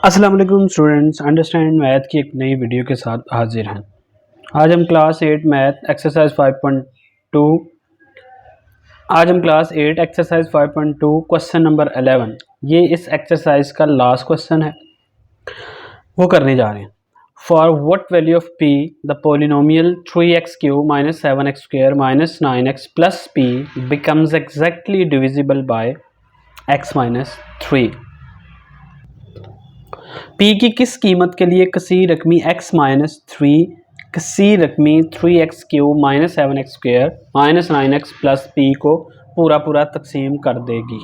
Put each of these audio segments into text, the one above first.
अस्सलाम वालेकुम students, understand math की एक नई वीडियो के साथ हाजिर हैं। आज हम class 8 math exercise 5.2 exercise 5.2 question number 11, ये इस एक्सरसाइज का लास्ट क्वेश्चन है, वो करने जा रहे हैं। For what value of p the polynomial 3x³ minus 7x² minus 9x plus p becomes exactly divisible by x minus 3। P की किस कीमत के लिए कसी रकमी x माइनस 3 कसी रकमी 3x³ minus 7x² minus 9x plus p को पूरा पूरा तकसीम कर देगी।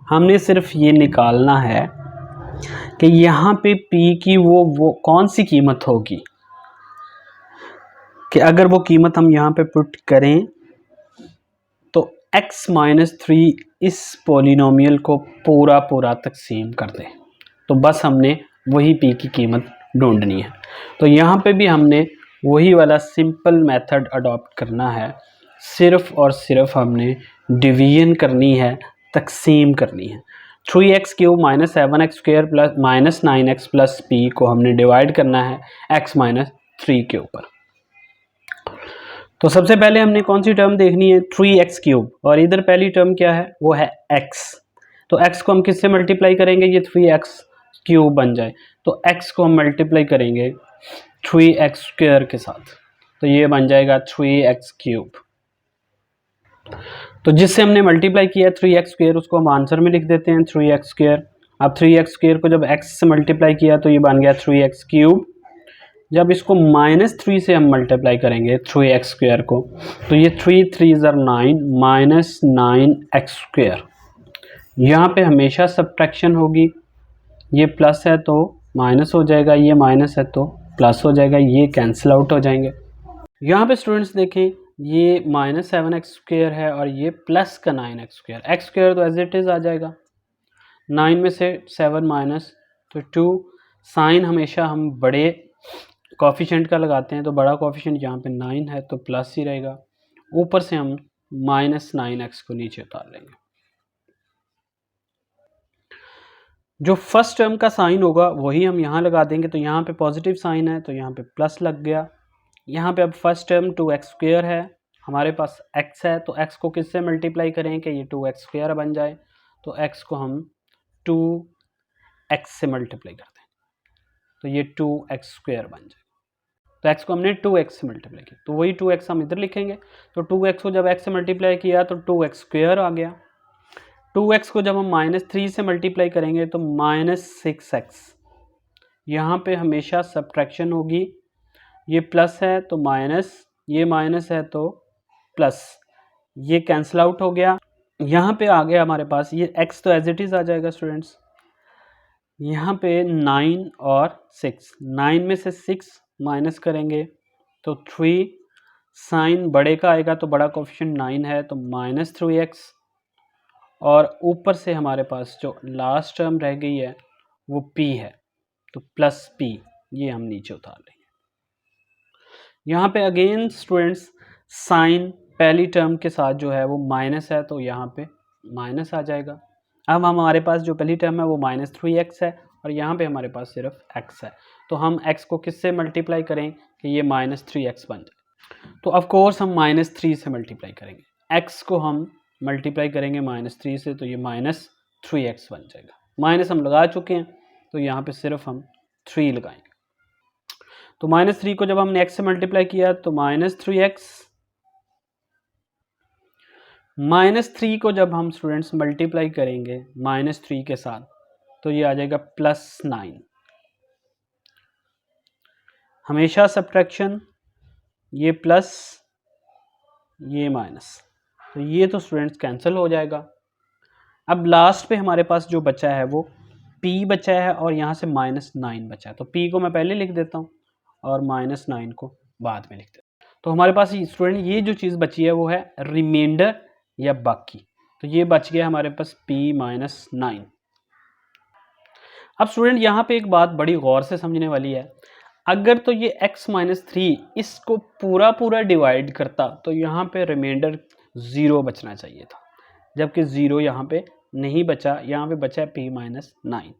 हमने सिर्फ ये निकालना है कि यहाँ पे p की वो कौन सी कीमत होगी कि अगर वो कीमत हम यहाँ पे पुट करें तो x माइनस 3 इस पोलिनोमियल को पूरा पूरा तकसीम कर दे। तो बस हमने वही p की कीमत ढूंढनी है। तो यहाँ पे भी हमने वही वाला सिंपल मेथड अडॉप्ट करना है, सिर्फ और सिर्फ हमने डिवीजन करनी है, तकसीम करनी है। 3x³ minus 7x² plus minus 9x plus p को हमने डिवाइड करना है x माइनस 3 के ऊपर। तो सबसे पहले हमने कौन सी टर्म देखनी है, 3x³ और इधर पहली टर्म क्या है, वो है x। तो x को हम किससे मल्टीप्लाई करेंगे, ये 3x³ बन जाए। तो x को हम मल्टीप्लाई करेंगे 3x² के साथ, तो ये बन जाएगा 3x³। तो जिससे हमने मल्टीप्लाई किया 3x² उसको हम आंसर में लिख देते हैं 3x²। अब 3x² को जब x से मल्टीप्लाई किया तो ये बन गया 3x³। जब इसको -3 से हम मल्टीप्लाई करेंगे 3x² को, तो ये 3 3 ज़र 9 माइनस 9x²। यहाँ पे हमेशा सब्ट्रैक्शन होगी, ये प्लस है तो माइनस हो जाएगा, ये माइनस है तो प्लस हो जाएगा, ये कैंसिल आउट हो जाएंगे। यहाँ पे स्टूडेंट्स देखें, ये माइनस 7x² है और ये प्लस का 9x²। x² तो एज इट इज़ आ जाएगा, 9 में से 7 माइनस तो 2। साइन हमेशा हम बड़े कोफिशिएंट का लगाते हैं, तो बड़ा कोफिशिएंट यहाँ पे 9 है तो प्लस ही रहेगा। ऊपर से हम माइनस 9x को नीचे उतार लेंगे। जो फर्स्ट टर्म का साइन होगा वही हम यहाँ लगा देंगे, तो यहाँ पे पॉजिटिव साइन है तो यहाँ पे प्लस लग गया। यहाँ पे अब फर्स्ट टर्म 2x² है, हमारे पास x है, तो x को किससे मल्टीप्लाई करें कि ये 2x² बन जाए। तो x को हम 2x से मल्टीप्लाई कर दें तो ये 2x² बन जाए। तो x को हमने 2x से मल्टीप्लाई किया, तो वही 2x हम इधर लिखेंगे। तो 2x को जब x से मल्टीप्लाई किया तो 2x² आ गया। 2x को जब हम -3 से मल्टीप्लाई करेंगे तो -6x। यहाँ पे हमेशा सब्ट्रैक्शन होगी, ये प्लस है तो माइनस, ये माइनस है तो प्लस, ये कैंसिल आउट हो गया। यहाँ पे आ गया हमारे पास ये x तो एज इट इज़ आ जाएगा स्टूडेंट्स। यहाँ पे 9 और 6, 9 में से 6 माइनस करेंगे तो 3, साइन बड़े का आएगा तो बड़ा कोफिशिएंट 9 है तो -3x, और ऊपर से हमारे पास जो लास्ट टर्म रह गई है वो p है तो प्लस p, ये हम नीचे उतार लेंगे। यहाँ पे अगेन स्टूडेंट्स साइन पहली टर्म के साथ जो है वो माइनस है तो यहाँ पे माइनस आ जाएगा। अब हमारे पास जो पहली टर्म है वो -3x है और यहाँ पे हमारे पास सिर्फ x है, तो हम x को किससे मल्टीप्लाई करें कि ये -3x बन जाए। तो ऑफ कोर्स हम -3 से मल्टीप्लाई करेंगे, x को हम मल्टीप्लाई करेंगे -3 से तो ये -3x बन जाएगा। माइनस हम लगा चुके हैं तो यहाँ पे सिर्फ हम 3 लगाएंगे। तो -3 को जब हमने x से मल्टीप्लाई किया तो -3x, -3 को जब हम स्टूडेंट्स मल्टीप्लाई करेंगे -3 के साथ तो ये आ जाएगा +9। हमेशा सब्ट्रैक्शन, ये प्लस ये माइनस, तो ये तो स्टूडेंट्स कैंसिल हो जाएगा। अब लास्ट पे हमारे पास जो बचा है वो p बचा है और यहाँ से -9 बचा है, तो p को मैं पहले लिख देता हूँ और -9 को बाद में लिख देता हूँ। तो हमारे पास स्टूडेंट ये जो चीज़ बची है वो है रिमाइंडर या बाकी, तो ये बच गया हमारे पास p -9। अब स्टूडेंट यहाँ पे एक बात बड़ी गौर से समझने वाली है, अगर तो ये x -3 इसको पूरा पूरा डिवाइड करता तो यहाँ पे रिमाइंडर 0 बचना चाहिए था, जबकि 0 यहाँ पे नहीं बचा, यहाँ पे बचा है p -9।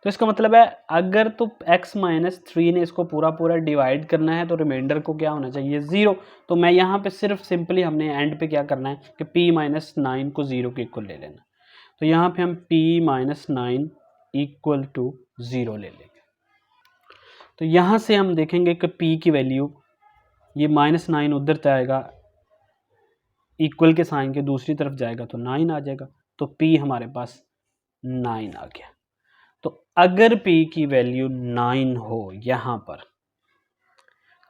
तो इसका मतलब है अगर तो x माइनस 3 ने इसको पूरा पूरा डिवाइड करना है तो रिमाइंडर को क्या होना चाहिए 0। तो मैं यहाँ पे सिर्फ सिंपली हमने एंड पे क्या करना है कि p माइनस 9 को 0 के इक्वल ले लेना। तो यहाँ पे हम p माइनस 9 इक्वल टू 0 ले लेंगे। तो यहाँ से हम देखेंगे कि p की वैल्यू ये माइनस 9 उधर जाएगा, इक्वल के साइन के दूसरी तरफ जाएगा तो 9 आ जाएगा। तो p हमारे पास 9 आ गया। तो अगर p की वैल्यू 9 हो यहाँ पर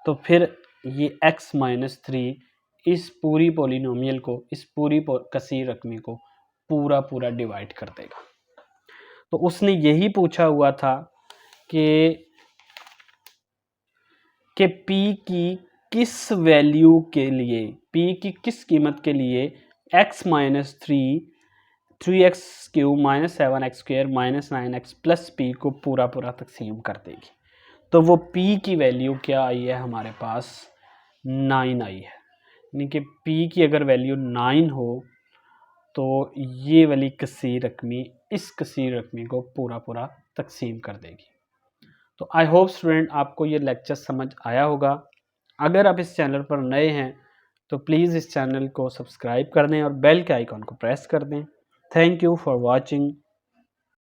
तो फिर ये x माइनस 3 इस पूरी पॉलिनोमियल को, इस पूरी कसीर रकमी को पूरा पूरा डिवाइड कर देगा। तो उसने यही पूछा हुआ था कि p की किस वैल्यू के लिए, p की किस कीमत के लिए x minus 3x cube minus 7x square minus 9x plus p को पूरा पूरा तकसीम कर देगी। तो वो p की वैल्यू क्या आई है हमारे पास 9 आई है। यानी कि p की अगर वैल्यू 9 हो तो ये वाली कसीर रकमी इस कसीर रकमी को पूरा पूरा तकसीम कर देगी। तो आई होप स्टूडेंट आपको ये लेक्चर समझ आया होगा। अगर आप इस चैनल पर नए हैं तो प्लीज़ इस चैनल को सब्सक्राइब कर दें और बेल के आइकॉन को प्रेस कर दें। Thank you for watching.